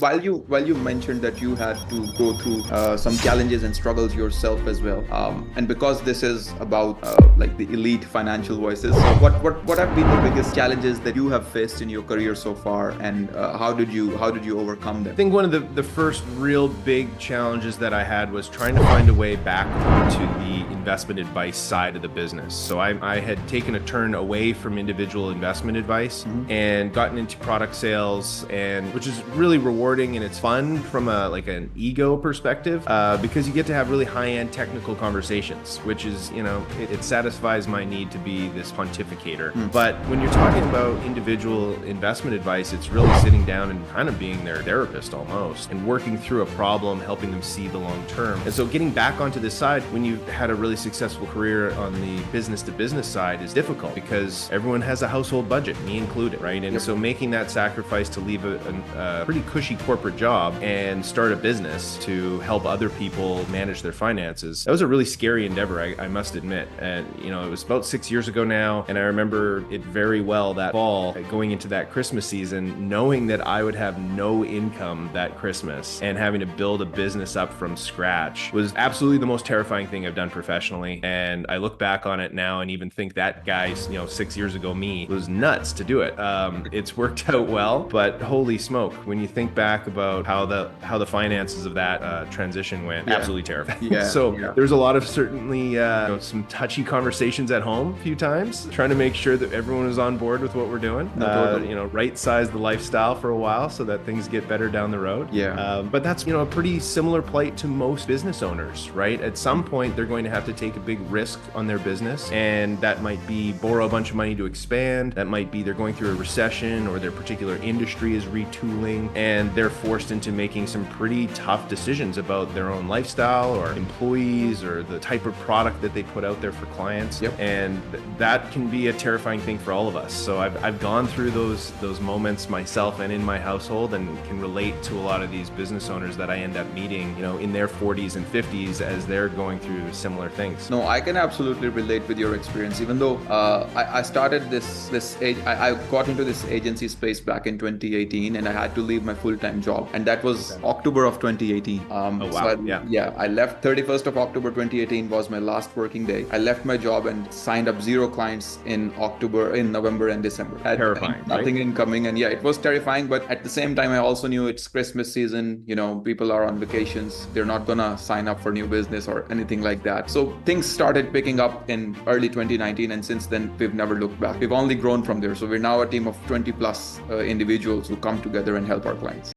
while you mentioned that you had to go through some challenges and struggles yourself as well, and because this is about like the elite financial voices, so what have been the biggest challenges that you have faced in your career so far, and how did you overcome them? I think one of the first real big challenges that I had was trying to find a way back to the investment advice side of the business. So I had taken a turn away from individual investment advice and gotten into product sales, and which is really rewarding and it's fun from an ego perspective, because you get to have really high-end technical conversations, which is, it satisfies my need to be this pontificator. But when you're talking about individual investment advice, it's really sitting down and kind of being their therapist almost, and working through a problem, helping them see the long term. And so getting back onto this side when you've had a really successful career on the business to business side is difficult, because everyone has a household budget, me included, right? And so making that sacrifice to leave a pretty cushy corporate job and start a business to help other people manage their finances, that was a really scary endeavor, I must admit. And it was about 6 years ago now, and I remember it very well that fall, going into that Christmas season, knowing that I would have no income that Christmas and having to build a business up from scratch was absolutely the most terrifying thing I've done professionally. And I look back on it now and even think that guy, 6 years ago me, was nuts to do it. It's worked out well, but holy smoke, when you think back about how the finances of that transition went, absolutely terrifying. There's a lot of certainly some touchy conversations at home a few times, trying to make sure that everyone is on board with what we're doing. Right size the lifestyle for a while so that things get better down the road. But that's a pretty similar plight to most business owners, right? At some point they're going to have to take a big risk on their business, and that might be borrow a bunch of money to expand, that might be they're going through a recession, or their particular industry is retooling and they're forced into making some pretty tough decisions about their own lifestyle or employees or the type of product that they put out there for clients. And that can be a terrifying thing for all of us. So I've gone through those moments myself and in my household, and can relate to a lot of these business owners that I end up meeting, in their 40s and 50s as they're going through similar things. No, I can absolutely relate with your experience. Even though I started I got into this agency space back in 2018, and I had to leave my full-time job, and that was October of 2018. Oh wow! So I left 31st of October 2018 was my last working day. I left my job and signed up 0 clients in November and December. Terrifying, nothing right? incoming, and it was terrifying. But at the same time, I also knew it's Christmas season. People are on vacations. They're not gonna sign up for new business or anything like that. So things started picking up in early 2019, and since then we've never looked back. We've only grown from there. So we're now a team of 20 plus individuals who come together and help our clients.